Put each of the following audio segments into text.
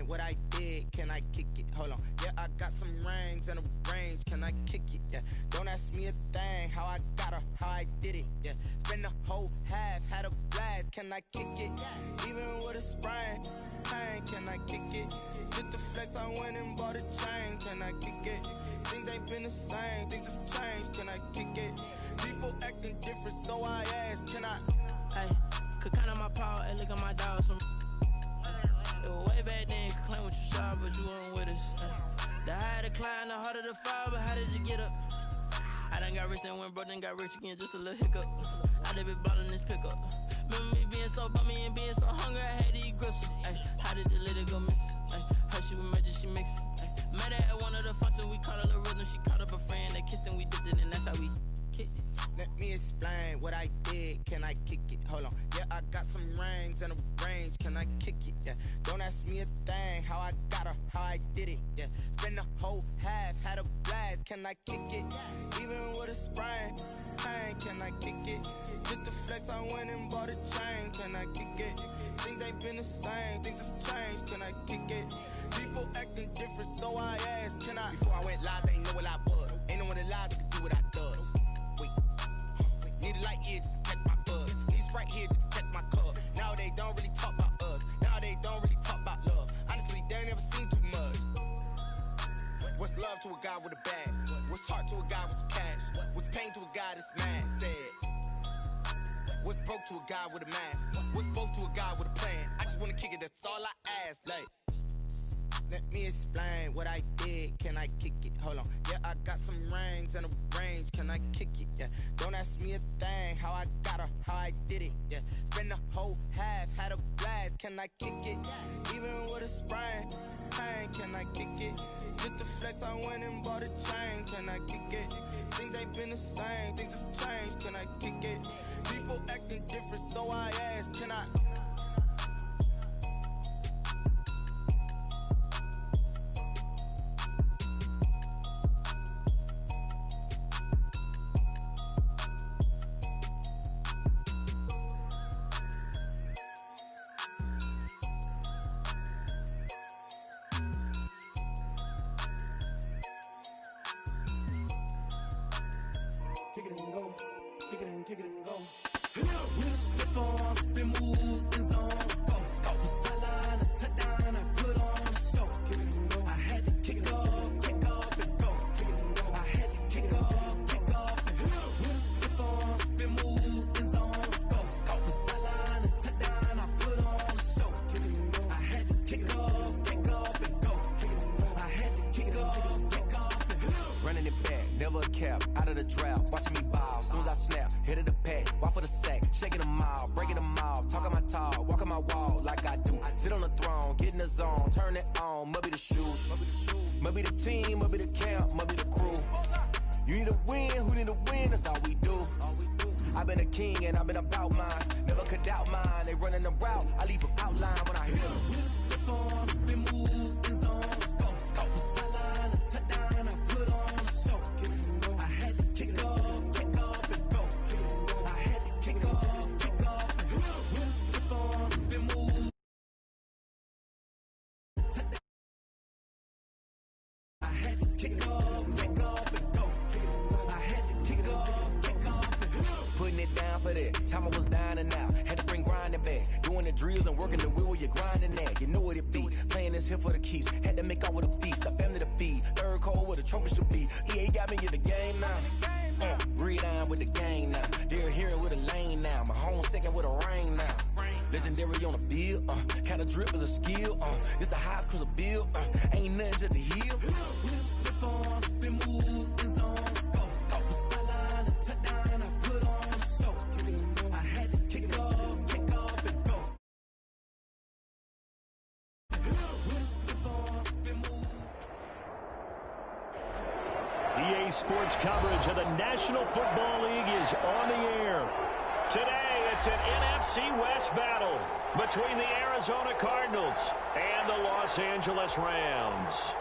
explain what I did, can I kick it? Hold on, yeah, I got some rings and a range, can I kick it? Yeah, don't ask me a thing, how I got her, how I did it. Yeah, spend the whole half, had a blast, can I kick it? Even with a sprain, pain, can I kick it? Just the flex, I went and bought a chain, can I kick it? Things ain't been the same, things have changed, can I kick it? People acting different, so I asked, can I? Hey, could count on my power, and look at my dogs from. It was way back then, could claim what you saw, but you weren't with us. The higher the climb, the harder the fall, but how did you get up? I done got rich and went broke, then got rich again, just a little hiccup. I done been ballin' this pickup. Remember me being so bummy and being so hungry, I had to eat gristle. Ay, how did the lady go miss? Ay, how she was magic, she mixed. Met her at one of the functions, we caught a little rhythm, she caught up a friend, they kissed and we dipped it, and that's how we kicked it. Let me explain what I did, can I kick it? Hold on, yeah, I got some rings and a range, can I kick it? Yeah, don't ask me a thing, how I got her, how I did it. Yeah, spend the whole half, had a blast, can I kick it? Even with a sprain, pain, can I kick it? Just the flex, I went and bought a chain, can I kick it? Things ain't been the same, things have changed, can I kick it? People acting different, so I asked, can I? Before I went live, they ain't know what I was. Ain't no one alive that could do what I does. Wait, need a light here just to catch my buzz. Need Sprite here just to catch my cup. Now they don't really talk about us. Now they don't really talk about love. Honestly, they ain't never seen too much. What's love to a guy with a bag? What's heart to a guy with some cash? What's pain to a guy that's mad? Said. What's broke to a guy with a mask? What's both to a guy with a plan? I just wanna kick it, that's all I ask. Like, let me explain what I did, can I kick it? Hold on, yeah, I got some rings and a range, can I kick it? Yeah, don't ask me a thing, how I got her, how I did it. Yeah, spend the whole half, had a blast, can I kick it? Even with a sprain, pain, can I kick it? Just the flex, I went and bought a chain, can I kick it? Things ain't been the same, things have changed, can I kick it? People acting different, so I asked, can I? Kick it and go, kick it and kick it and go. With a stiff on, spin move, in zone, go. From sideline to touchdown, I put on a show. Kick it and go. I had to kick off and go. Kick it and go. I had to kick off and go. With a stiff on, spin move, in zone, go. From sideline to touchdown, I put on a show. Kick it and go. I had to kick off and go. Kick it and go. I had to kick off and go. Running it back, never a cap, out of the draft, watching me ball, soon as I snap, hit of the pack, walk for the sack, shaking them all, breaking them off, talking my talk, walking my wall like I do, sit on the throne, get in the zone, turn it on, must be the shoes, must be the team, must be the camp, must be the crew, you need a win, who need a win, that's all we do, I've been a king and I've been about mine, never could doubt mine, they running the route, I leave them outline when I hit them. With a stiff on, spin move, in zone, go. From sideline to touchdown, I put on a show. Kick it and go. I had to kick off and go. Kick it and go. I had to kick off and go. With a stiff on, spin move. I had to kick off and go. Kick it and go. I had to kick off and go. Putting it down for that, time I was down and out, had to bring grinding back, doing the drills and working the wheel where you're grinding at, you know what it be, playing this here for the keeps, had to make out with a feast, a family to feed, third cold where the trophy should be, EA got me in the game now, read on with the game now, they're hearing with a lane now, my home second with a rain now, legendary on the field, kind of drip is a skill, this the highest cruiser bill, ain't nothing just to heal. With a stiff on, spin move, in zone, go. From sideline to touchdown, I put on a show. Kick it and go. I had to kick off and go. With a stiff on, spin move. EA Sports coverage of the National Football League is on the air. Today, it's an NFC West battle between the Arizona Cardinals and the Los Angeles Rams.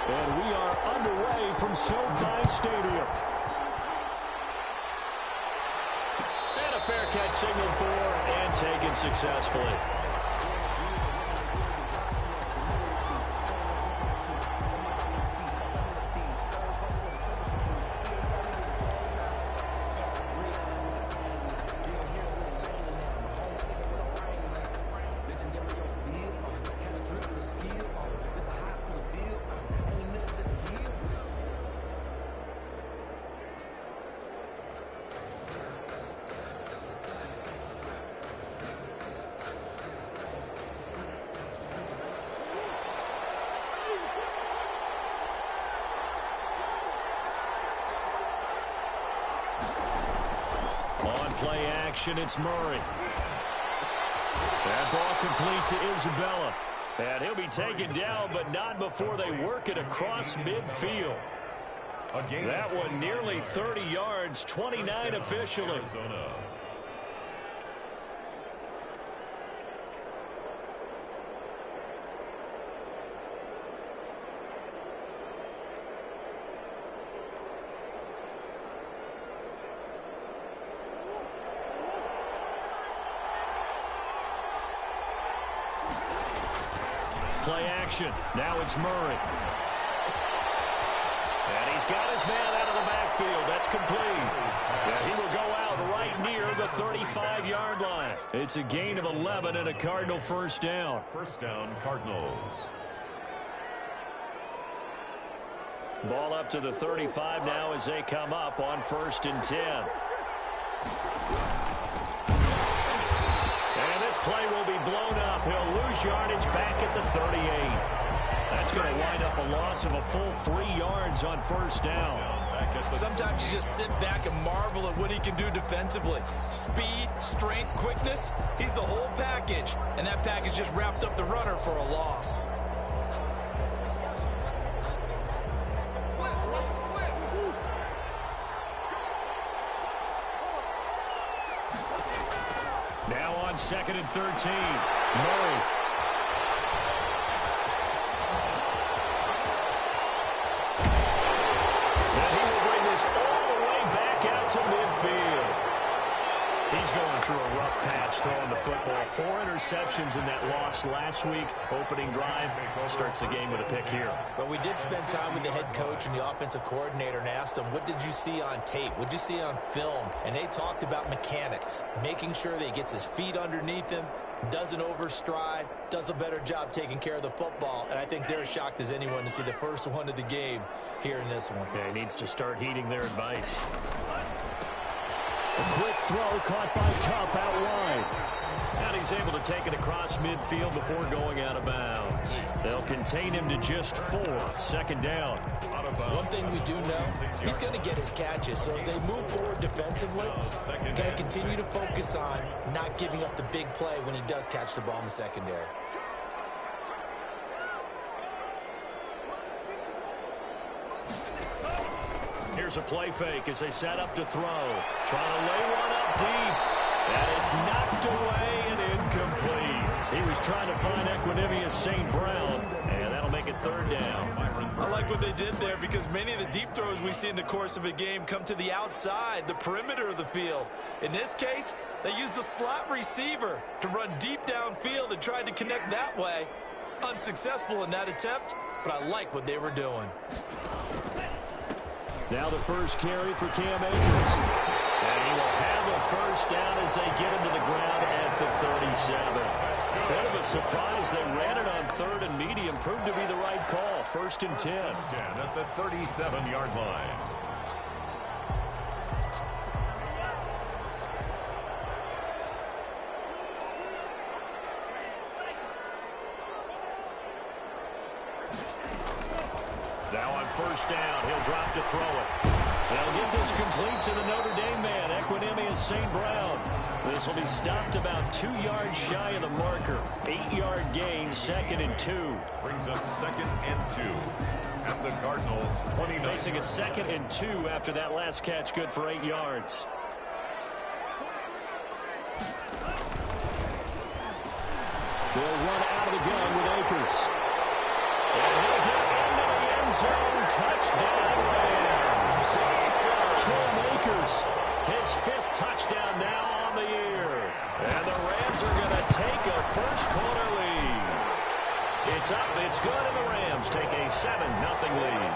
And we are underway from SoFi Stadium. fair catch signaled for and taken successfully. On play action, it's Murray. That ball complete to Isabella. And he'll be taken down, but not before they work it across midfield. That one nearly 30 yards, 29 officially. Play action. Now it's Murray. And he's got his man out of the backfield. That's complete. And he will go out right near the 35-yard line. It's a gain of 11 and a Cardinal first down. First down, Cardinals. Ball up to the 35 now as they come up on 1st and 10. And this play will be blown up. He'll lose yardage back at the 38. That's going to wind up a loss of a full 3 yards on 1st down. Sometimes you just sit back and marvel at what he can do defensively. Speed, strength, quickness, he's the whole package. And that package just wrapped up the runner for a loss. Now on 2nd and 13. Murray. And he will bring this all the way back out to midfield. He's going through a rough patch throwing the football. 4 interceptions in that loss last week. Opening drive starts the game with a pick here. But we did spend time with the head coach and the offensive coordinator and asked him, what did you see on tape? What did you see on film? And they talked about mechanics, making sure that he gets his feet underneath him, doesn't overstride, does a better job taking care of the football. And I think they're as shocked as anyone to see the first one of the game here in this one. Yeah, he needs to start heeding their advice. A quick throw caught by Cup out wide. And he's able to take it across midfield before going out of bounds. They'll contain him to just 4. 2nd down. One thing we do know, he's going to get his catches. So as they move forward defensively, got to continue to focus on not giving up the big play when he does catch the ball in the secondary. Here's a play fake as they set up to throw. Trying to lay one up deep. And it's knocked away and incomplete. He was trying to find Equinemius St. Brown, and that'll make it 3rd down. I like what they did there because many of the deep throws we see in the course of a game come to the outside, the perimeter of the field. In this case, they used a slot receiver to run deep downfield and tried to connect that way. Unsuccessful in that attempt, but I like what they were doing. Now the first carry for Cam Akers. And he will have the first down as they get him to the ground at the 37. Bit of a surprise. They ran it on 3rd and medium. Proved to be the right call. 1st and 10. 10 at the 37-yard line. Now on 1st down, he'll drop to throw it. They'll get this complete to the Notre Dame man, Equinemius St. Brown. This will be stopped about 2 yards shy of the marker. 8-yard gain, 2nd and 2. Brings up 2nd and 2 at the Cardinals 29. Facing a 2nd and 2 after that last catch, good for 8 yards. They'll run out of the gun with Akers. And he'll get into the end zone. Touchdown, Rams. Cam Akers His 5th touchdown now on the year. And the Rams are going to take a first-quarter lead. It's up, it's good, and the Rams take a 7-0 lead.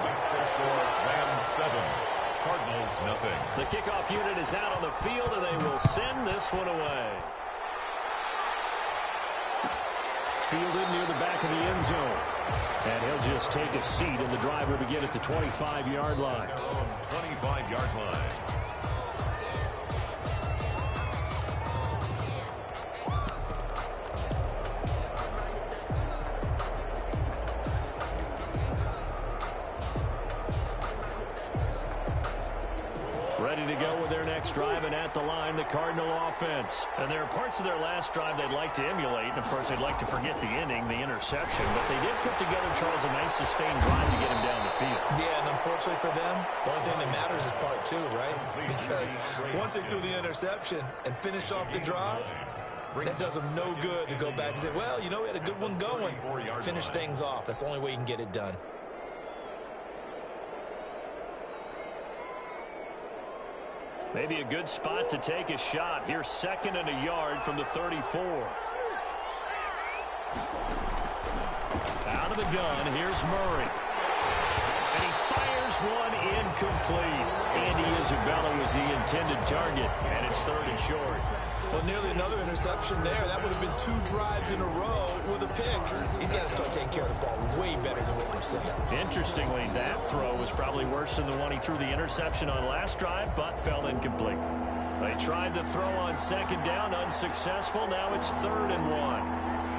Rams 7, Cardinals nothing. The kickoff unit is out on the field, and they will send this one away. Fielded near the back of the end zone. And he'll just take a seat, and the drive will begin at the 25-yard line. 25-yard line. Ready to go with their next drive, and at the line, the Cardinal offense. And there are parts of their last drive they'd like to emulate, and of course they'd like to forget the inning, the interception, but they did put together, Charles, a nice sustained drive to get him down the field. Yeah, and unfortunately for them, the only thing that matters is part 2, right? Because once they threw the interception and finished off the drive, that does them no good to go back and say, well, you know, we had a good one going. Finish things off. That's the only way you can get it done. Maybe a good spot to take a shot. Here's 2nd and a yard from the 34. Out of the gun, here's Murray. And he fires one incomplete. Andy Isabella was the intended target, and it's 3rd and short. Well, nearly another interception there. That would have been 2 drives in a row with a pick. He's got to start taking care of the ball way better than what we're saying. Interestingly, that throw was probably worse than the one he threw the interception on last drive, but fell incomplete. They tried the throw on 2nd down, unsuccessful. Now it's 3rd and 1.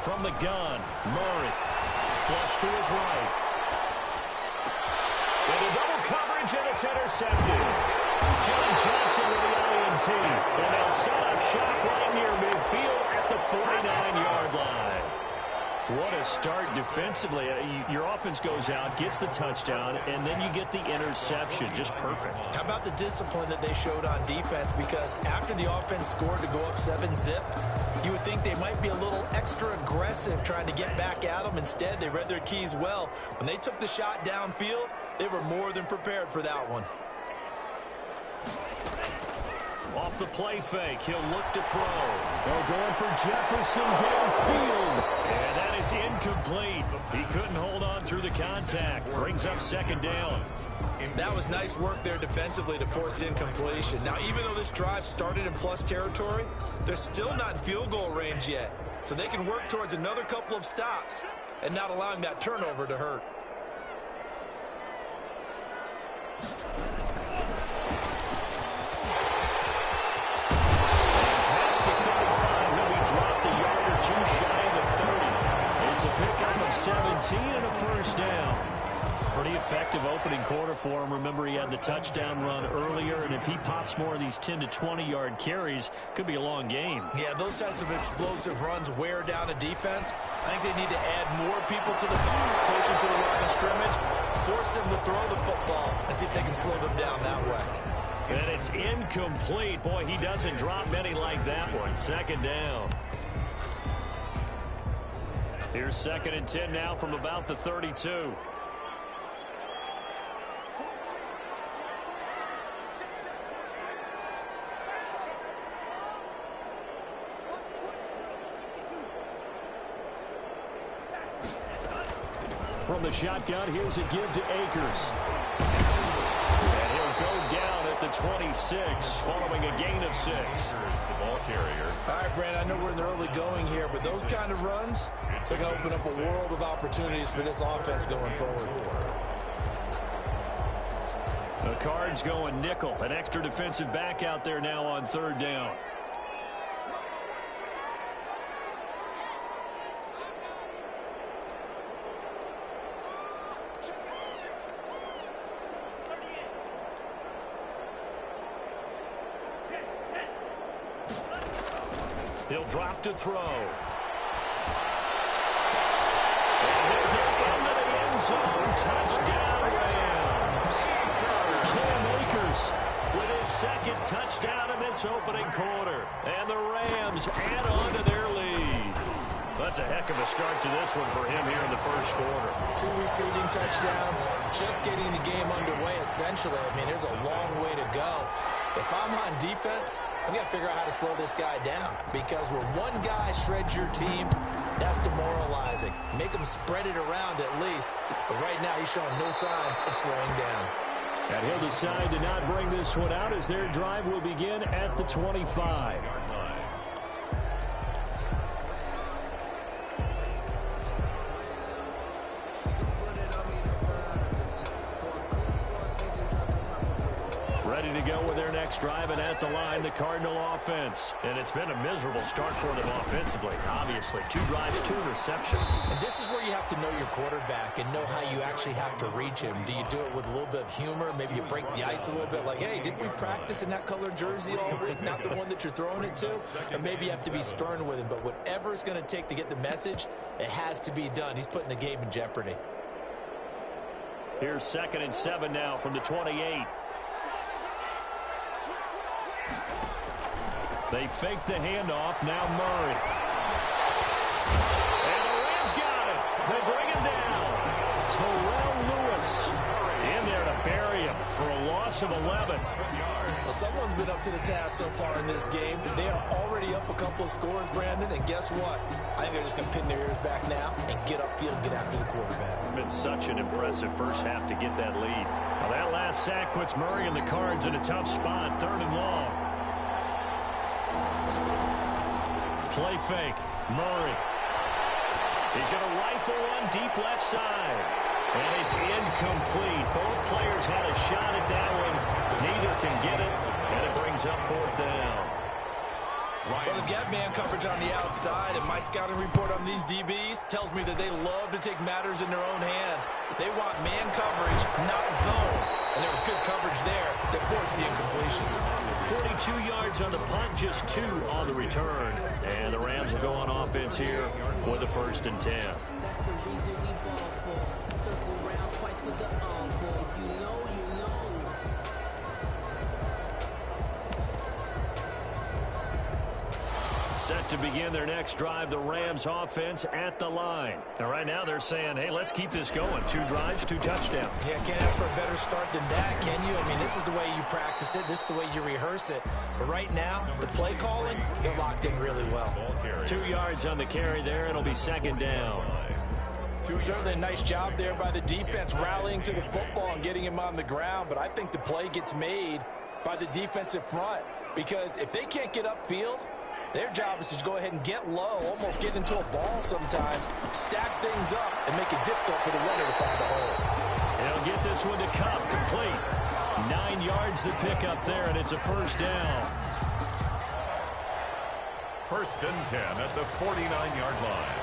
From the gun, Murray. Flush to his right. Into double coverage, and it's intercepted. John Johnson with the INT. And they'll set up shop right near midfield at the 49-yard line. What a start defensively. Your offense goes out, gets the touchdown, and then you get the interception. Just perfect. How about the discipline that they showed on defense? Because after the offense scored to go up 7-zip, you would think they might be a little extra aggressive trying to get back at them. Instead, they read their keys well. When they took the shot downfield, they were more than prepared for that one. Off the play fake, he'll look to throw. They're going for Jefferson downfield. And that is incomplete. He couldn't hold on through the contact. Brings up 2nd down. That was nice work there defensively to force incompletion. Now, even though this drive started in plus territory, they're still not in field goal range yet. So they can work towards another couple of stops and not allowing that turnover to hurt. Past the 35, he'll be dropped a yard or 2 shy of the 30. It's a pickup of 17 and a 1st down. Pretty effective opening quarter for him. Remember, he had the touchdown run earlier, and if he pops more of these 10 to 20-yard carries, could be a long game. Yeah, those types of explosive runs wear down a defense. I think they need to add more people to the box, closer to the line of scrimmage, force them to throw the football, and see if they can slow them down that way. And it's incomplete. Boy, he doesn't drop many like that one. 2nd down. Here's 2nd and 10 now from about the 32. From the shotgun, here's a give to Akers. And he'll go down at the 26, following a gain of 6. The ball carrier. All right, Brandon, I know we're in the early going here, but those kind of runs, they're going to open up a world of opportunities for this offense going forward. The Cards going nickel. An extra defensive back out there now on 3rd down. He'll drop to throw. And he'll get into the end zone. Touchdown, Rams. Cam Akers with His second touchdown in this opening quarter. And the Rams add on to their lead. That's a heck of a start to this one for him here in the first quarter. 2 receiving touchdowns, just getting the game underway, essentially. I mean, there's a long way to go. If I'm on defense, I've got to figure out how to slow this guy down. Because when one guy shreds your team, that's demoralizing. Make him spread it around at least. But right now, he's showing no signs of slowing down. And he'll decide to not bring this one out as their drive will begin at the 25. Ready to go with their next drive, and at the line, the Cardinal offense. And it's been a miserable start for them offensively, obviously. 2 drives, 2 receptions. And this is where you have to know your quarterback and know how you actually have to reach him. Do you do it with a little bit of humor? Maybe you break the ice a little bit, like, hey, didn't we practice in that color jersey all week, not the one that you're throwing it to? Or maybe you have to be stern with him. But whatever it's going to take to get the message, it has to be done. He's putting the game in jeopardy. Here's 2nd and 7 now from the 28. They fake the handoff. Now Murray. And the Rams got it. They bring him down. Terrell Lewis in there to bury him for a loss of 11. Well, someone's been up to the task so far in this game. They are already up a couple of scores, Brandon, and guess what? I think they're just going to pin their ears back now and get upfield and get after the quarterback. It's been such an impressive first half to get that lead. Now that last sack puts Murray and the Cards in a tough spot, 3rd and long. Play fake. Murray. He's going to rifle one deep left side. And it's incomplete. Both players had a shot at that one. Neither can get it. And it brings up 4th down. Well, they've got man coverage on the outside, and my scouting report on these DBs tells me that they love to take matters in their own hands. They want man coverage, not zone. And there was good coverage there that forced the incompletion. 42 yards on the punt, just 2 on the return. And the Rams will go on offense here with the 1st and 10. That's the reason we ball for. Circle round twice for the encore. If you know, you know. Set to begin their next drive, the Rams offense at the line. And right now they're saying, hey, let's keep this going. 2 drives, 2 touchdowns. Yeah, can't ask for a better start than that, can you? I mean, this is the way you practice it. This is the way you rehearse it. But right now, the play calling, they're locked in really well. 2 yards on the carry there. It'll be 2nd down. Certainly a nice job there by the defense rallying to the football and getting him on the ground. But I think the play gets made by the defensive front. Because if they can't get upfield, their job is to go ahead and get low, almost get into a ball sometimes, stack things up, and make it difficult for the runner to find a hole. He'll get this one to Cup, complete. 9 yards to pick up there, and it's a 1st down. 1st and 10 at the 49-yard line.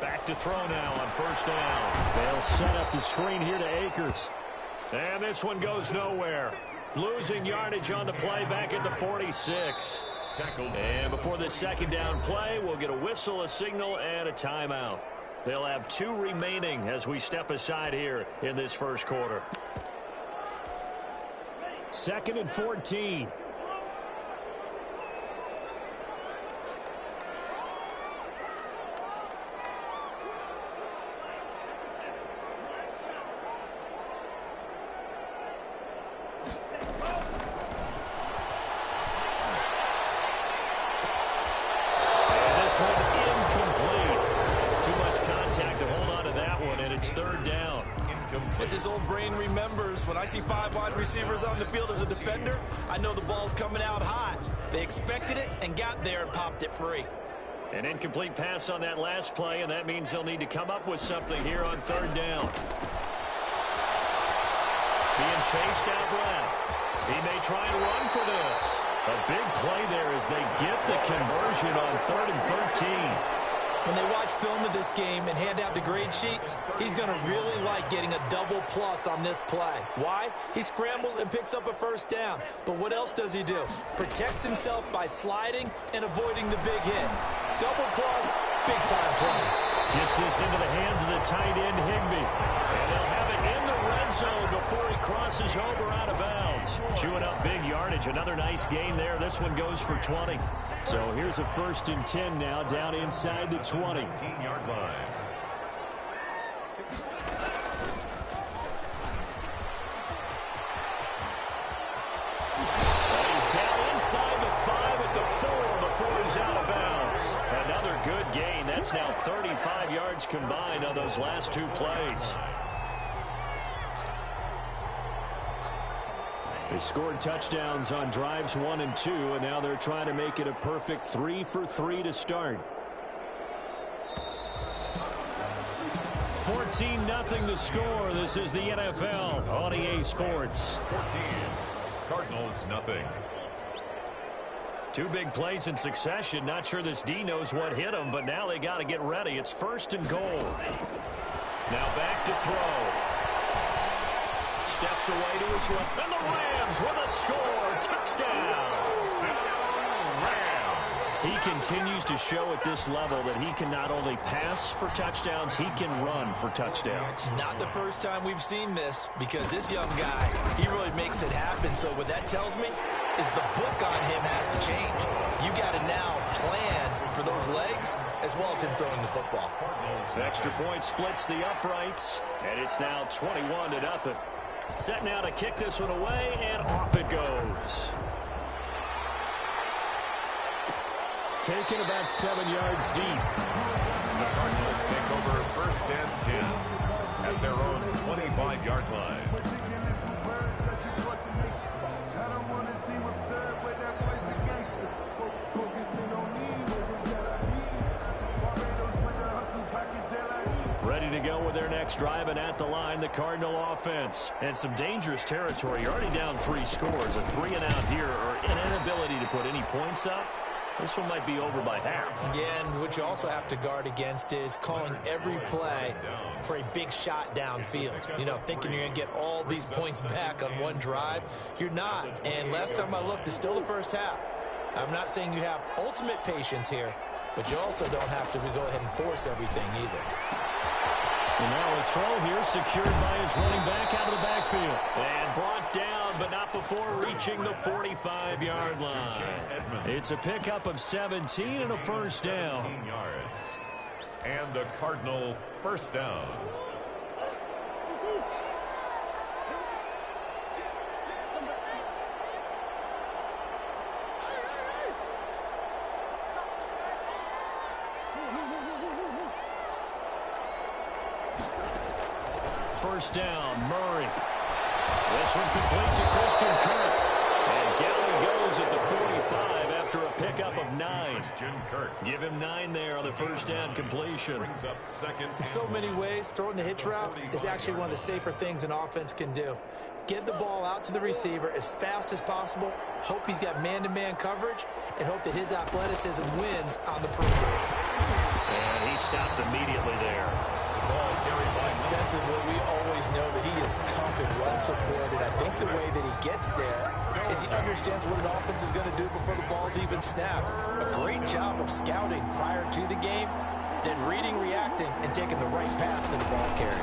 Back to throw now on 1st down. They'll set up the screen here to Akers. And this one goes nowhere. Losing yardage on the play back at the 46. And before this 2nd down play, we'll get a whistle, a signal, and a timeout. They'll have 2 remaining as we step aside here in this first quarter. 2nd and 14. As his old brain remembers, when I see 5 wide receivers on the field as a defender, I know the ball's coming out hot. They expected it and got there and popped it free. An incomplete pass on that last play, and that means they'll need to come up with something here on 3rd down. Being chased out left. He may try and run for this. A big play there as they get the conversion on 3rd and 13. When they watch film of this game and hand out the grade sheets, he's going to really like getting a double plus on this play. Why? He scrambles and picks up a 1st down. But what else does he do? Protects himself by sliding and avoiding the big hit. Double plus, big time play. Gets this into the hands of the tight end, Higbee. And they'll have it in the red zone before he crosses over out of bounds. Chewing up big yardage. Another nice gain there. This one goes for 20. So here's a 1st and 10 now, down inside the 20. 18-yard line. He's down inside the 5 at the 4 before he's out of bounds. Another good gain. That's now 35 yards combined on those last 2 plays. They scored touchdowns on drives 1 and 2, and now they're trying to make it a perfect 3 for 3 to start. 14-0 the score. This is the NFL on EA Sports. 14. Cardinals nothing. 2 big plays in succession. Not sure this D knows what hit him, but now they got to get ready. It's 1st and goal. Now back to throw. Steps away to his left. And the Rams with a score. Touchdown. He continues to show at this level that he can not only pass for touchdowns, he can run for touchdowns. Not the first time we've seen this, because this young guy, he really makes it happen. So what that tells me is the book on him has to change. You got to now plan for those legs as well as him throwing the football. Extra point splits the uprights, and it's now 21-0. Set now to kick this one away, and off it goes. Taken about 7 yards deep. The Cardinals take over 1st and 10 at their own 25-yard line. Ready to go with their next drive, and at the line, the Cardinal offense. And some dangerous territory. You're already down 3 scores. A 3 and out here, or an inability to put any points up. This one might be over by half. Yeah, and what you also have to guard against is calling every play for a big shot downfield. You know, thinking you're going to get all these points back on one drive. You're not. And last time I looked, it's still the first half. I'm not saying you have ultimate patience here, but you also don't have to go ahead and force everything either. And now a throw here secured by his running back out of the backfield. And brought down, but not before reaching the 45-yard line. It's a pickup of 17 and a 1st down. 17 yards. And a Cardinal 1st down. First down, Murray. This one complete to Christian Kirk. And down he goes at the 45 after a pickup of 9. Christian Kirk. Give him 9 there on the 1st down completion. Brings up 2nd. In so many ways, throwing the hitch route is actually one of the safer things an offense can do. Get the ball out to the receiver as fast as possible, hope he's got man-to-man coverage, and hope that his athleticism wins on the perimeter. And he stopped immediately there. Ball carried by Defensively, we always know that he is tough and run-supported. I think the way that he gets there is he understands what an offense is going to do before the ball's even snapped. A great job of scouting prior to the game, then reading, reacting, and taking the right path to the ball carrier.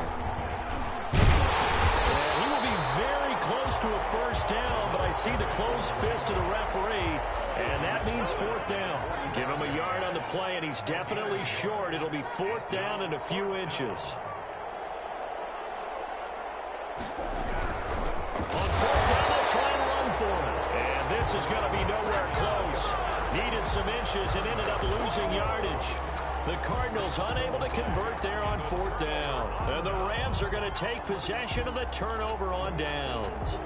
And he will be very close to a 1st down, but I see the closed fist of the referee, and that means 4th down. Give him a yard on the play, and he's definitely short. It'll be 4th down and a few inches. On 4th down, they'll try and run for it. And this is going to be nowhere close. Needed some inches and ended up losing yardage. The Cardinals unable to convert there on 4th down. And the Rams are going to take possession of the turnover on downs.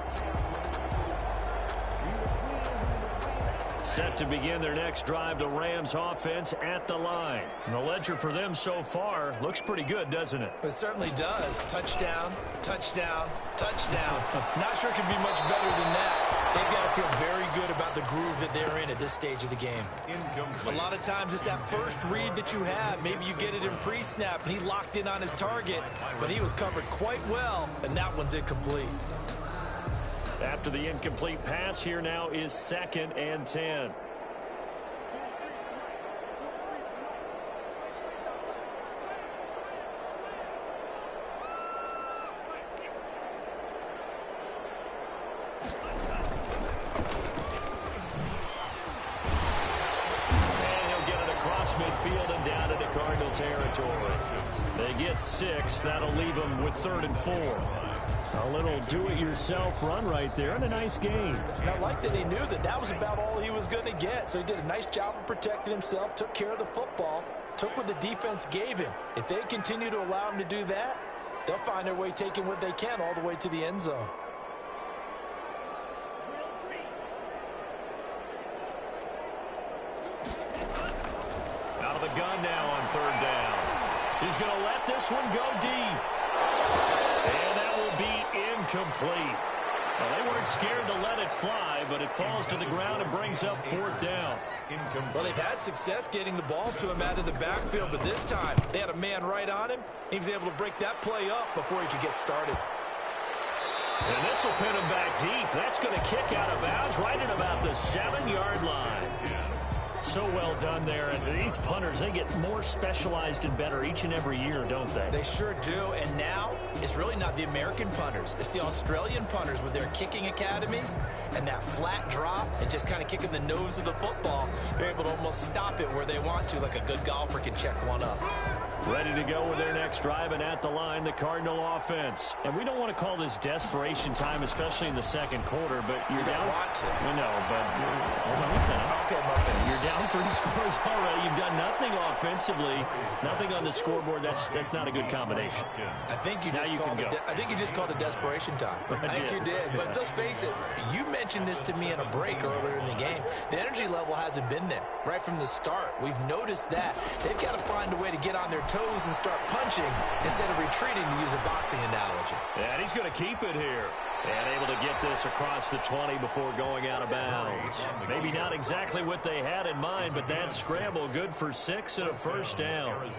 Set to begin their next drive, the Rams offense at the line. And the ledger for them so far looks pretty good, doesn't it? It certainly does. Touchdown, touchdown, touchdown. Not sure it could be much better than that. They've got to feel very good about the groove that they're in at this stage of the game. Incomplete. A lot of times it's that first read that you have. Maybe you get it in pre-snap, and he locked in on his target, but he was covered quite well, and that one's incomplete. After the incomplete pass, here now is 2nd and 10. Cardinal territory. They get 6. That'll leave them with 3rd and 4. A little do-it-yourself run right there and a nice game. And I like that he knew that that was about all he was going to get. So he did a nice job of protecting himself, took care of the football, took what the defense gave him. If they continue to allow him to do that, they'll find their way taking what they can all the way to the end zone. Out of the gun now on 3rd down. He's going to let this one go deep. And that will be incomplete. Well, they weren't scared to let it fly, but it falls to the ground and brings up 4th down. Well, they've had success getting the ball to him out of the backfield, but this time they had a man right on him. He was able to break that play up before he could get started. And this will pin him back deep. That's going to kick out of bounds right at about the 7-yard line. So well done there. And these punters, they get more specialized and better each and every year, don't they? They sure do. And now it's really not the American punters. It's the Australian punters with their kicking academies and that flat drop and just kind of kicking the nose of the football. They're able to almost stop it where they want to, like a good golfer can check one up. Ready to go with their next drive, and at the line, the Cardinal offense. And we don't want to call this desperation time, especially in the second quarter, but you're down. Want to. We know, but hold on. Okay, Muffin. You're down 3 scores already. You've done nothing offensively, nothing on the scoreboard. That's not a good combination. I think you just called it desperation time. I think you did. But let's face it, you mentioned this to me in a break earlier in the game. The energy level hasn't been there right from the start. We've noticed that. They've got to find a way to get on their toes and start punching instead of retreating, to use a boxing analogy. And he's going to keep it here. And able to get this across the 20 before going out of bounds. Maybe not exactly what they had in mind, but that scramble good for 6 and a 1st down.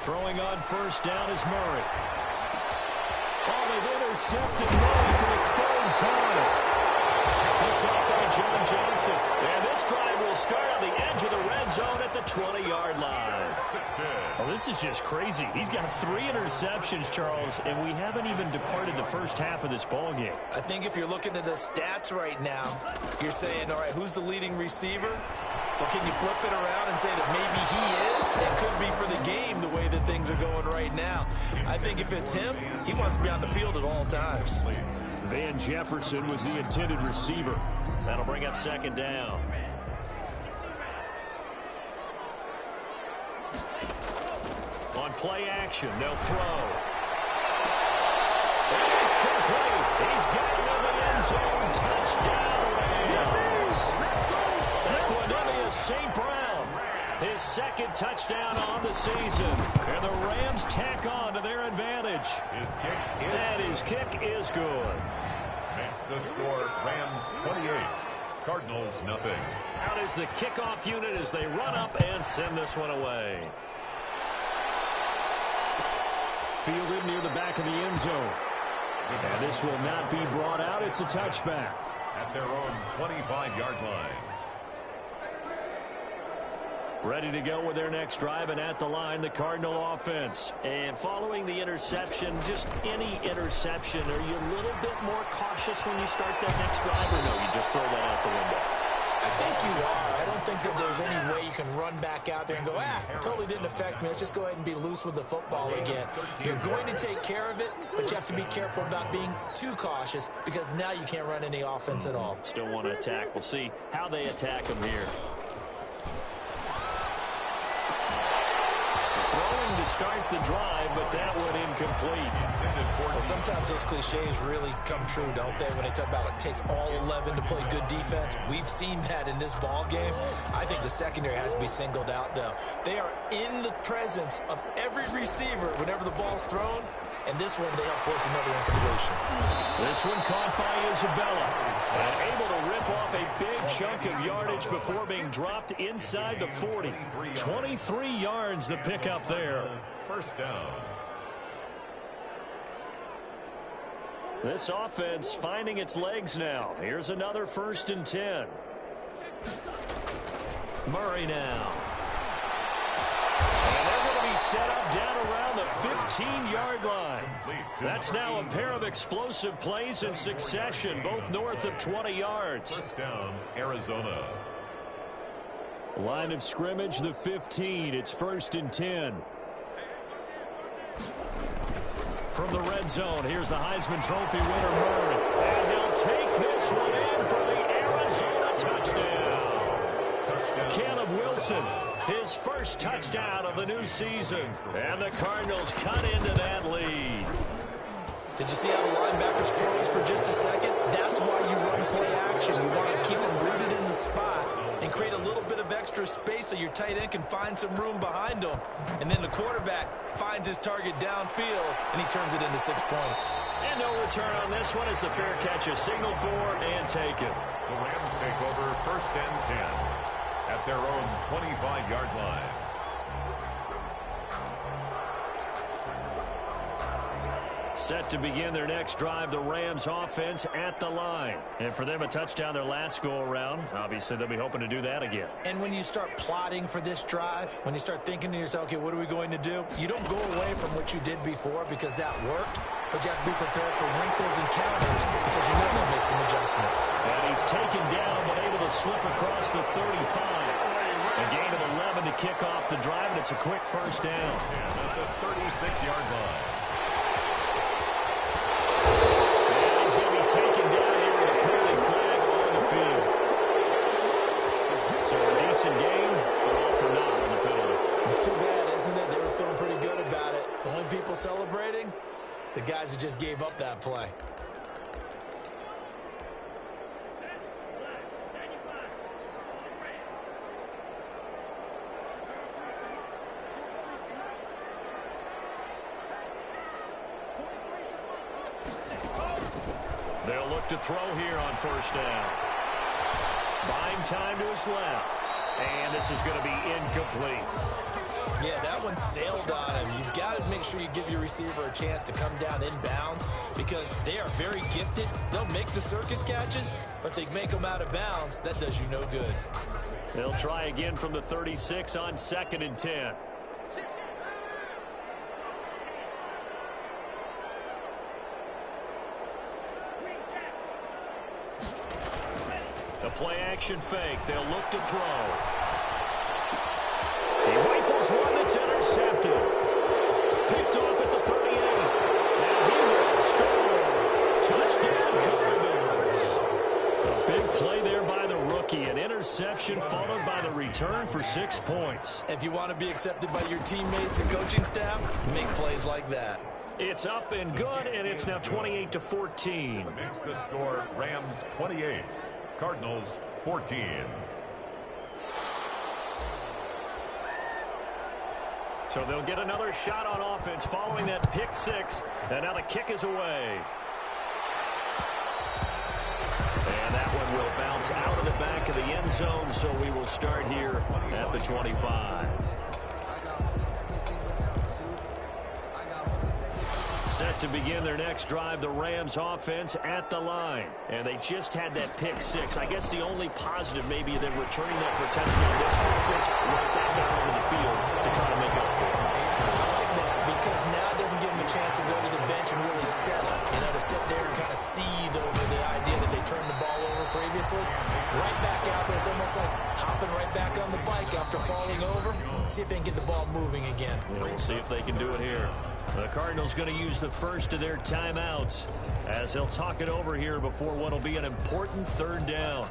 Throwing on 1st down is Murray. Oh, they've intercepted Murray for the 3rd time. Picked off by John Johnson. And this drive will start on the edge of the red zone at the 20-yard line. Well, this is just crazy. He's got 3 interceptions, Charles, and we haven't even departed the first half of this ball game. I think if you're looking at the stats right now, you're saying, all right, who's the leading receiver? Well, can you flip it around and say that maybe he is? It could be for the game the way that things are going right now. I think if it's him, he wants to be on the field at all times. Van Jefferson was the intended receiver. That'll bring up 2nd down. On play action, they'll throw. And it's complete. He's got it in the end zone. Touchdown, Rams. Equanimeous St. Brown, his 2nd touchdown on the season. And the Rams tack on to their advantage. His kick is good. Makes the score Rams 28, Cardinals nothing. Out is the kickoff unit as they run up and send this one away. Fielded near the back of the end zone. And this will not be brought out. It's a touchback. At their own 25-yard line. Ready to go with their next drive, and at the line, the Cardinal offense. And following the interception, just any interception, are you a little bit more cautious when you start that next drive, or no, you just throw that out the window? I think you are. I don't think that there's any way you can run back out there and go, totally didn't affect me. Let's just go ahead and be loose with the football again. You're going to take care of it, but you have to be careful about being too cautious because now you can't run any offense at all. Still want to attack. We'll see how they attack them here. Throwing to start the drive, but that one incomplete. Well, sometimes those cliches really come true, don't they? When they talk about it takes all 11 to play good defense. We've seen that in this ball game. I think the secondary has to be singled out, though. They are in the presence of every receiver whenever the ball's thrown. And this one, they help force another incompletion. This one caught by Isabella. And able to rip off a big chunk of yardage before being dropped inside the 40. 23 yards the pickup there. 1st down. This offense finding its legs now. Here's another 1st and 10. Murray now. And they're going to be He's set up down around the 15-yard line. That's now a pair of explosive plays in succession, both north of 20 yards. First down, Arizona. Line of scrimmage, the 15. It's 1st and 10. From the red zone, here's the Heisman Trophy winner, Murray. And he'll take this one in for the Arizona touchdown. Caleb Wilson, his first touchdown of the new season. And the Cardinals cut into that lead. Did you see how the linebackers froze for just a second? That's why you run play action. You want to keep them rooted in the spot and create a little bit of extra space so your tight end can find some room behind him. And then the quarterback finds his target downfield, and he turns it into 6 points. And no return on this one as the fair catch is signaled for and taken. The Rams take over 1st and 10 at their own 25-yard line. Set to begin their next drive, the Rams offense at the line. And for them, a touchdown their last go-around. Obviously, they'll be hoping to do that again. And when you start plotting for this drive, when you start thinking to yourself, okay, what are we going to do? You don't go away from what you did before because that worked, but you have to be prepared for wrinkles and counters because you know they'll make some adjustments. And he's taken down, but able to slip across the 35. A gain of 11 to kick off the drive, and it's a quick first down. At the 36-yard line. Taken down here with a penalty flag on the field. So a decent game, but all for naught on the penalty. It's too bad, isn't it? They were feeling pretty good about it. The only people celebrating, the guys who just gave up that play. They'll look to throw here on first down. Buying time to his left. And this is going to be incomplete. Yeah, that one sailed on him. You've got to make sure you give your receiver a chance to come down inbounds because they are very gifted. They'll make the circus catches, but they make them out of bounds. That does you no good. They'll try again from the 36 on 2nd and 10. The play-action fake. They'll look to throw. He rifles one that's intercepted. Picked off at the 38. And he will score. Touchdown, Cardinals. A big play there by the rookie. An interception followed by the return for 6 points. If you want to be accepted by your teammates and coaching staff, make plays like that. It's up and good, and it's now 28-14. Makes the score Rams 28. Cardinals 14. So they'll get another shot on offense following that pick six. And now the kick is away. And that one will bounce out of the back of the end zone. So we will start here at the 25. Set to begin their next drive, the Rams offense at the line. And they just had that pick six. I guess the only positive maybe they're returning that for a touchdown. This offense right back out onto the field to try to make up for it. I like that because now it doesn't give them a chance to go to the bench and really settle. You know, to sit there and kind of seethe over the idea that they turned the ball over previously. Right back out there. It's almost like hopping right back on the bike after falling over. See if they can get the ball moving again. Yeah, we'll see if they can do it here. The Cardinals going to use the first of their timeouts as they'll talk it over here before what will be an important third down.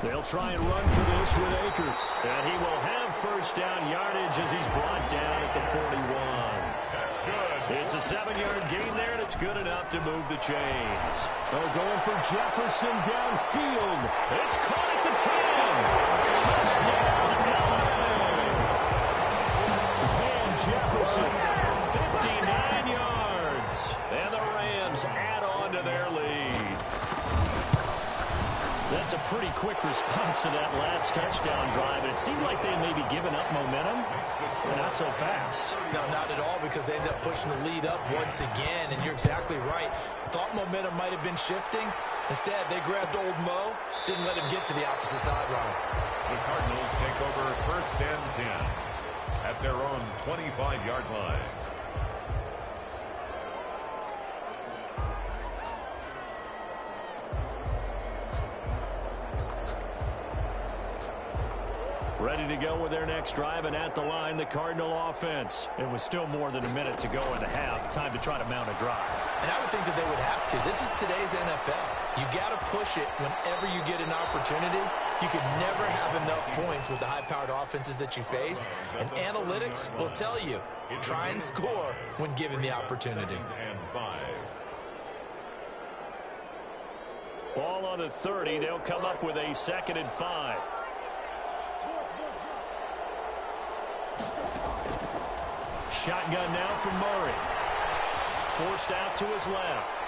They'll try and run for this with Akers. And he will have first down yardage as he's brought down at the 41. That's good. It's a 7-yard gain there, and it's good enough to move the chains. They're going for Jefferson downfield. It's caught at the 10. Touchdown, LA. Van Jefferson, 59 yards. And the Rams add on to their lead. That's a pretty quick response to that last touchdown drive. And it seemed like they had maybe given up momentum, but not so fast. No, not at all, because they ended up pushing the lead up once again. And you're exactly right. Thought momentum might have been shifting. Instead, they grabbed old Mo, didn't let him get to the opposite sideline. The Cardinals take over 1st and 10 at their own 25-yard line. Ready to go with their next drive, and at the line, the Cardinal offense. It was still more than a minute to go in the half. Time to try to mount a drive. And I would think that they would have to. This is today's NFL. You got to push it whenever you get an opportunity. You can never have enough points with the high-powered offenses that you face. And analytics will tell you, try and score when given the opportunity. Ball on the 30. They'll come up with a 2nd and 5. Shotgun now from Murray. Forced out to his left.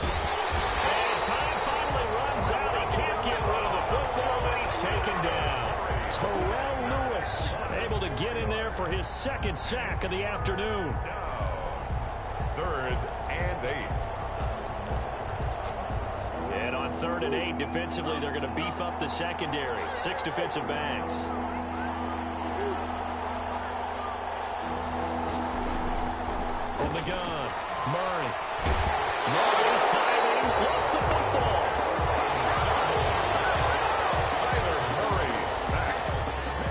And time finally runs out. He can't get rid of the football, and he's taken down. Terrell Lewis able to get in there for his 2nd sack of the afternoon. 3rd and 8. And on 3rd and 8, defensively, they're going to beef up the secondary. 6 defensive backs. From the gun, Murray. Murray fighting, lost the football. Tyler Murray sacked.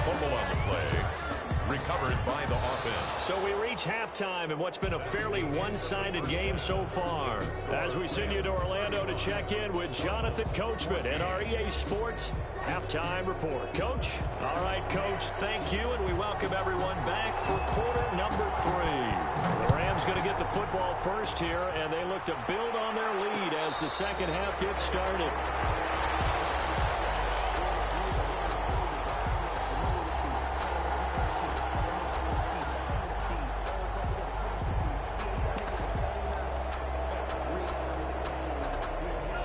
Fumble on the play. Recovered by the offense. So we reach halftime in what's been a fairly one-sided game so far. As we send you to Orlando to check in with Jonathan Coachman and our EA Sports Halftime Report. Coach? All right, Coach, thank you, and we welcome everyone back for quarter number 3. The Rams going to get the football first here, and they look to build on their lead as the second half gets started.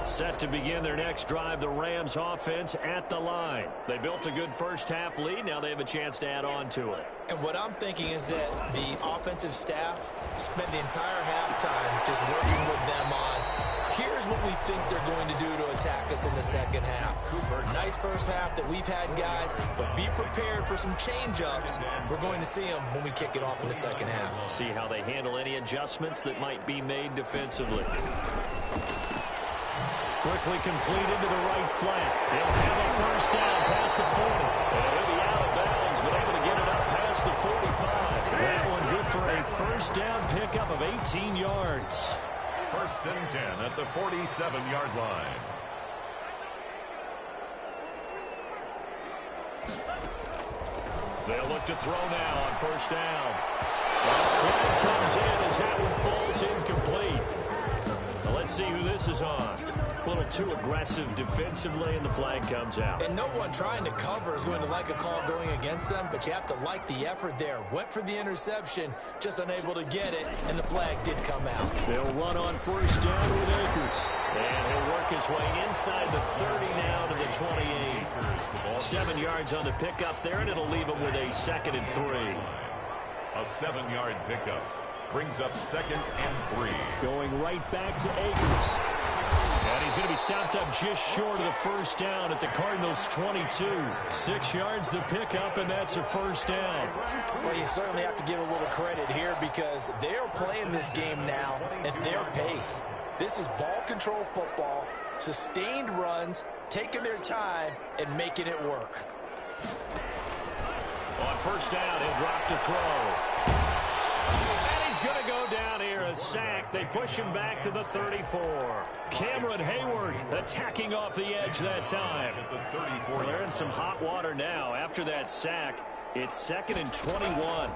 Set to begin their next drive, the Rams offense at the line. They built a good first half lead. Now they have a chance to add on to it. And what I'm thinking is that the offensive staff spent the entire halftime just working with them on, here's what we think they're going to do to attack us in the second half. Nice first half that we've had, guys, but be prepared for some change-ups. We're going to see them when we kick it off in the second half. See how they handle any adjustments that might be made defensively. Quickly completed to the right flat. They'll have a first down past the 40. And he'll be out of bounds, but able to get it up past the 45. That one good for a first down pickup of 18 yards. 1st and 10 at the 47-yard line. They'll look to throw now on first down. Flag comes in as that one falls incomplete. Now let's see who this is on. A little too aggressive defensively, and the flag comes out. And no one trying to cover is going to like a call going against them, but you have to like the effort there. Went for the interception, just unable to get it, and the flag did come out. They'll run on first down with Akers. And he'll work his way inside the 30 now to the 28. 7 yards on the pickup there, and it'll leave him with a 2nd and 3. A 7-yard pickup brings up 2nd and 3. Going right back to Akers. And he's going to be stopped up just short of the first down at the Cardinals' 22. 6 yards the pickup, and that's a first down. Well, you certainly have to give a little credit here because they're playing this game now at their pace. This is ball control football, sustained runs, taking their time, and making it work. On first down, he'll drop to throw. And he's going to go down here, a sack. They push him back to the 34. Cameron Hayward attacking off the edge that time. Well, they're in some hot water now. After that sack, it's 2nd and 21.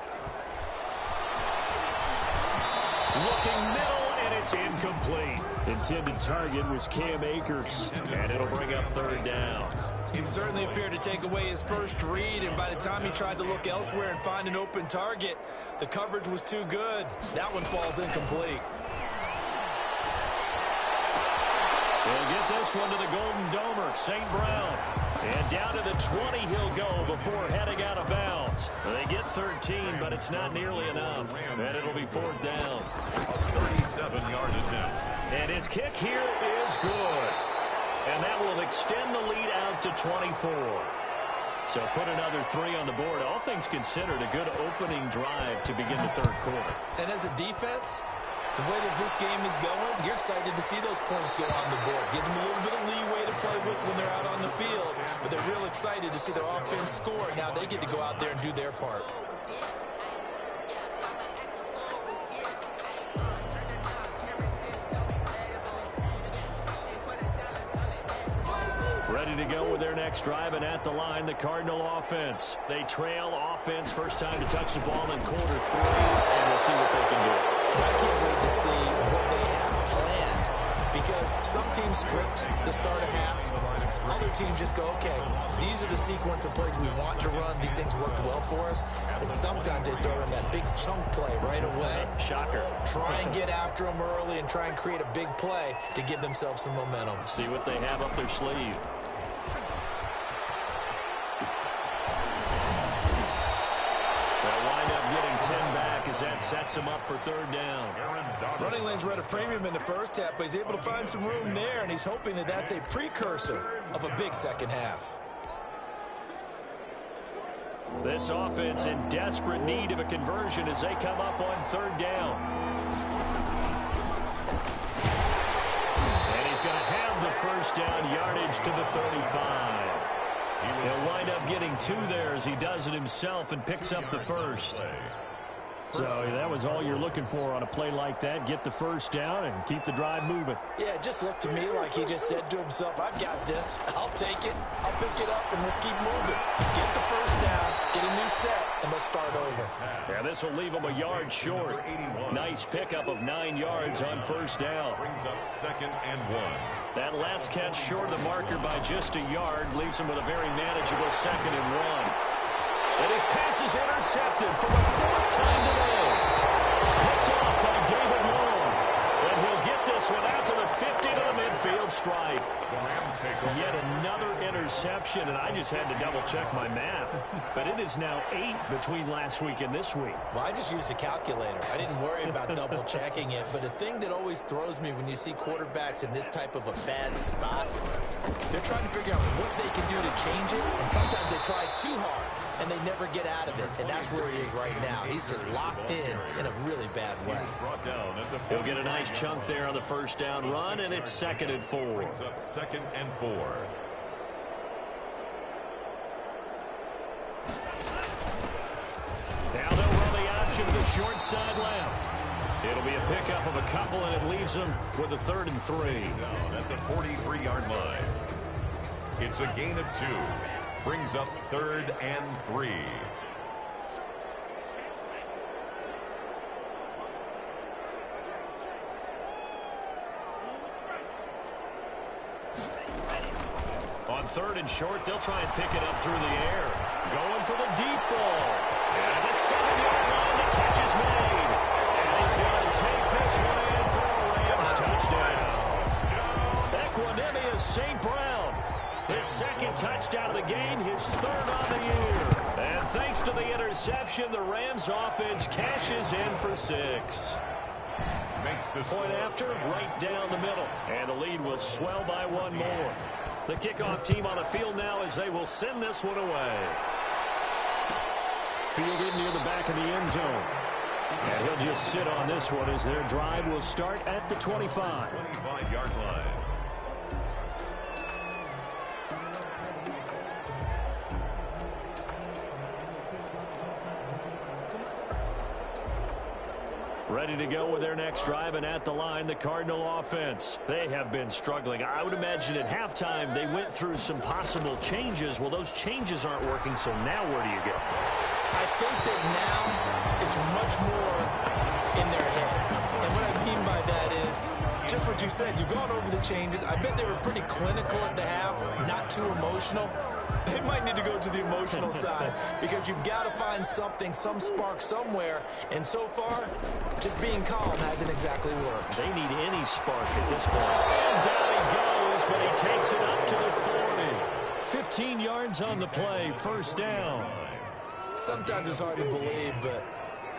Looking middle, and it's incomplete. Intended target was Cam Akers, and it'll bring up 3rd down. He certainly appeared to take away his first read, and by the time he tried to look elsewhere and find an open target, the coverage was too good. That one falls incomplete. He'll get this one to the Golden Domer, St. Brown. And down to the 20 he'll go before heading out of bounds. They get 13, but it's not nearly enough. And it'll be 4th down. A 37-yard attempt. And his kick here is good. And that will extend the lead out to 24. So put another 3 on the board. All things considered, a good opening drive to begin the 3rd quarter. And as a defense, the way that this game is going, you're excited to see those points go on the board. Gives them a little bit of leeway to play with when they're out on the field, but they're real excited to see their offense score. Now they get to go out there and do their part. Ready to go with their next drive, and at the line, the Cardinal offense. They trail offense, first time to touch the ball in quarter 3, and we'll see what they can do. I can't wait to see what they have planned, because some teams script to start a half. Other teams just go, okay, these are the sequence of plays we want to run. These things worked well for us. And sometimes they throw in that big chunk play right away. Shocker. Try and get after them early and try and create a big play to give themselves some momentum. See what they have up their sleeve. As that sets him up for 3rd down. Running lanes were at a premium in the first half, but he's able to find some room there, and he's hoping that that's a precursor of a big second half. This offense in desperate need of a conversion as they come up on 3rd down. And he's going to have the first down yardage to the 35. He'll wind up getting 2 there as he does it himself and picks up the first. So that was all you're looking for on a play like that. Get the first down and keep the drive moving. Yeah, it just looked to me like he just said to himself, I've got this. I'll take it. I'll pick it up, and let's keep moving. Get the first down, get a new set, and let's start over. Yeah, this will leave him a yard short. Nice pickup of 9 yards on first down. Brings up 2nd and 1. That last catch short of the marker by just a yard leaves him with a very manageable 2nd and 1. And his pass is intercepted for the 4th time today. Picked off by David Long. And he'll get this one out to the 50 to the midfield stripe. Yet another interception, and I just had to double-check my math. But it is now 8 between last week and this week. Well, I just used a calculator. I didn't worry about double-checking it. But the thing that always throws me when you see quarterbacks in this type of a bad spot, they're trying to figure out what they can do to change it. And sometimes they try too hard, and they never get out of it. And that's where he is right now. He's just locked in a really bad way. He'll get a nice chunk there on the first down run, and it's 2nd and 4. Brings up 2nd and 4. Now they'll run the option to the short side left. It'll be a pickup of a couple, and it leaves them with a 3rd and 3. Down at the 43-yard line. It's a gain of 2. Brings up 3rd and 3. On 3rd and short, they'll try and pick it up through the air. Going for the deep ball. And the 7-yard line, the catch is made. And he's going to take this one in for a Rams touchdown. Equanimous St. Brown. His 2nd touchdown of the game, his 3rd on the year. And thanks to the interception, the Rams offense cashes in for 6. Makes the point after, right down the middle. And the lead will swell by 1 more. The kickoff team on the field now as they will send this one away. Fielded near the back of the end zone. And he'll just sit on this one as their drive will start at the 25. 25-yard line. Ready to go with their next drive, and at the line, the Cardinal offense. They have been struggling. I would imagine at halftime they went through some possible changes. Well, those changes aren't working, so now where do you go? I think that now it's much more in their head. And what I mean by that is just what you said. You've gone over the changes. I bet they were pretty clinical at the half, not too emotional. They might need to go to the emotional side because you've got to find something, some spark somewhere. And so far, just being calm hasn't exactly worked. They need any spark at this point. And down he goes. but he takes it up to the 40. 15 yards on the play, first down. Sometimes it's hard to believe, but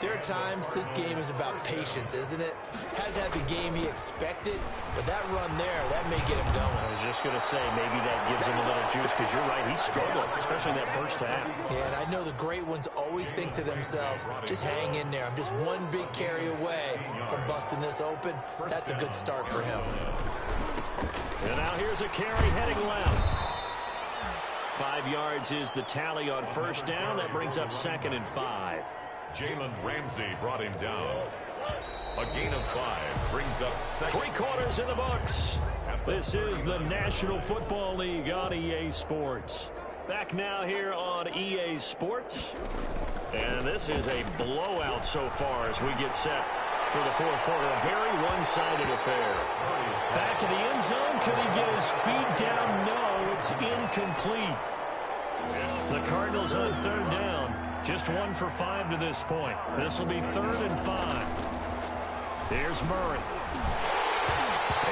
there are times this game is about patience, isn't it? Has had the game he expected, but that run there, that may get him going. I was just going to say, maybe that gives him a little juice, because you're right, he struggled, especially in that first half. Yeah, and I know the great ones always think to themselves, just hang in there. I'm just one big carry away from busting this open. That's a good start for him. And now here's a carry heading left. 5 yards is the tally on first down. That brings up 2nd and 5. Jalen Ramsey brought him down. A gain of 5 brings up 2nd. 3 quarters in the books. This is the National Football League on EA Sports. Back now here on EA Sports. And this is a blowout so far as we get set for the fourth quarter. A very one-sided affair. Back in the end zone. Could he get his feet down? No, it's incomplete. The Cardinals on 3rd down. Just 1 for 5 to this point. This will be 3rd and 5. Here's Murray.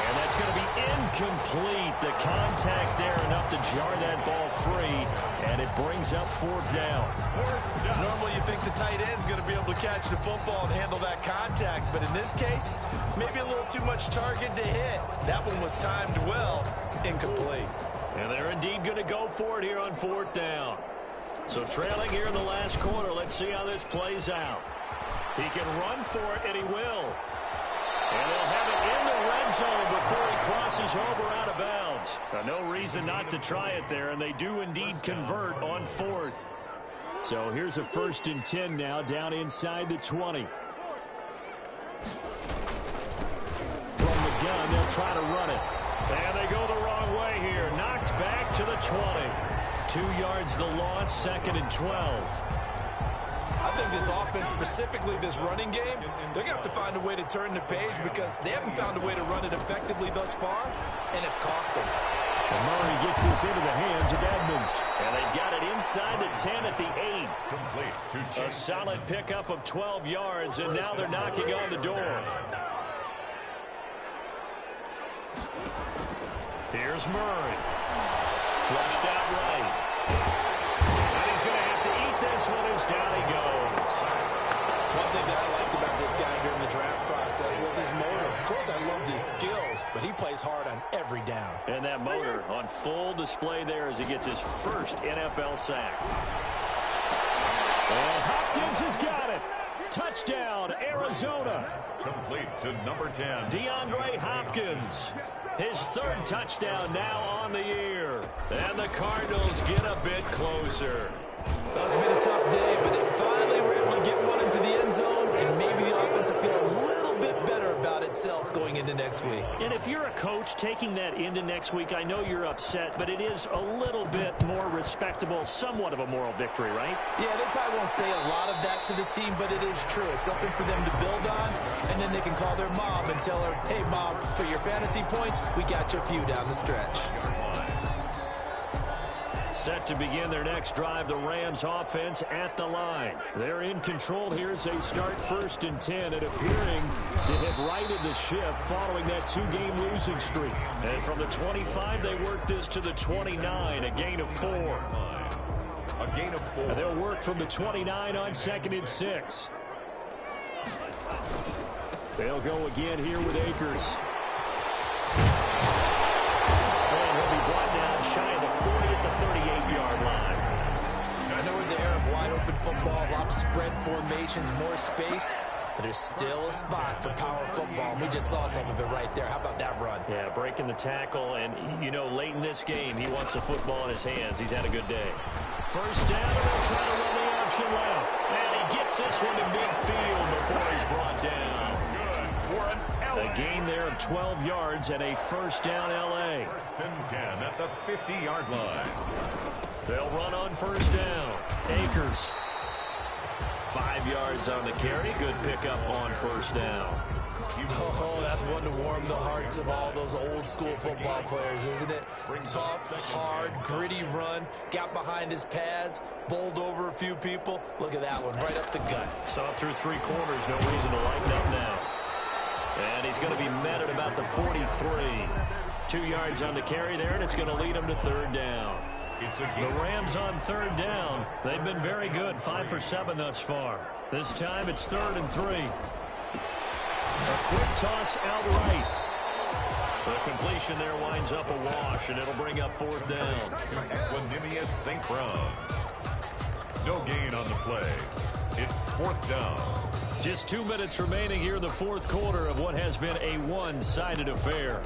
And that's going to be incomplete. The contact there enough to jar that ball free. And it brings up 4th down. Normally you think the tight end's going to be able to catch the football and handle that contact. But in this case, maybe a little too much target to hit. That one was timed well. Incomplete. And they're indeed going to go for it here on 4th down. So trailing here in the last quarter. Let's see how this plays out. He can run for it, and he will. And they'll have it in the red zone before he crosses over out of bounds. No reason not to try it there, and they do indeed convert on 4th. So here's a 1st and 10 now down inside the 20. From the gun, they'll try to run it. And they go the wrong way here. Knocked back to the 20. 2 yards the loss, 2nd and 12. I think this offense, specifically this running game, they're going to have to find a way to turn the page because they haven't found a way to run it effectively thus far, and it's cost them. And Murray gets this into the hands of Edmonds. And they've got it inside the 10 at the 8. Complete. A solid pickup of 12 yards, and now they're knocking on the door. Here's Murray. Flushed out right. And he's going to have to eat this one as down he goes. One thing that I liked about this guy during the draft process was his motor. Of course, I loved his skills, but he plays hard on every down. And that motor on full display there as he gets his first NFL sack. And Hopkins has got it. Touchdown, Arizona. Complete to number 10. DeAndre Hopkins. His 3rd touchdown now on the year. And the Cardinals get a bit closer. Well, it's been a tough day, but they finally were able to get one into the end zone, and maybe the offense will feel a little bit better about itself going into next week. And if you're a coach taking that into next week, I know you're upset, but it is a little bit more respectable, somewhat of a moral victory, right? Yeah, they probably won't say a lot of that to the team, but it is true. It's something for them to build on, and then they can call their mom and tell her, hey, Mom, for your fantasy points, we got you a few down the stretch. Set to begin their next drive, the Rams offense at the line. They're in control here as they start 1st and 10 and appearing to have righted the ship following that 2-game losing streak. And from the 25, they work this to the 29, a gain of 4. A gain of 4. And they'll work from the 29 on 2nd and 6. They'll go again here with Akers. And he'll be brought down shy of the 40 at the 38-yard line. I know we're in the era of wide-open football, a lot of spread formations, more space, but there's still a spot for power football, and we just saw some of it right there. How about that run? Yeah, breaking the tackle, and, you know, late in this game, he wants the football in his hands. He's had a good day. First down, and they'll try to run the option left. And he gets this one to midfield before he's brought down. A gain there of 12 yards and a first down L.A. 1st and 10 at the 50-yard line. They'll run on first down. Akers. 5 yards on the carry. Good pickup on first down. Oh, that's one to warm the hearts of all those old-school football players, isn't it? Tough, hard, gritty run. Got behind his pads, bowled over a few people. Look at that one, right up the gut. Saw through 3 quarters. No reason to lighten up now. And he's going to be met at about the 43. 2 yards on the carry there, and it's going to lead them to third down. The Rams on third down. They've been very good, 5 for 7 thus far. This time it's 3rd and 3. A quick toss out right. The completion there winds up a wash, and it'll bring up 4th down. Equanimous St. Brown. No gain on the play. It's 4th down. Just 2 minutes remaining here in the 4th quarter of what has been a one-sided affair.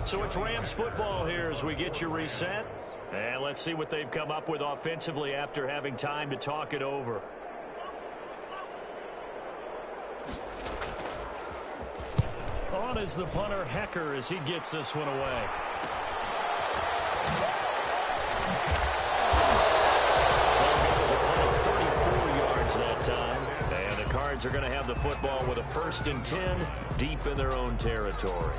So it's Rams football here as we get you reset. And let's see what they've come up with offensively after having time to talk it over. On is the punter, Hecker, as he gets this one away. Well, it was a punt of 34 yards that time. And the Cards are going to have the football with a 1st and 10 deep in their own territory.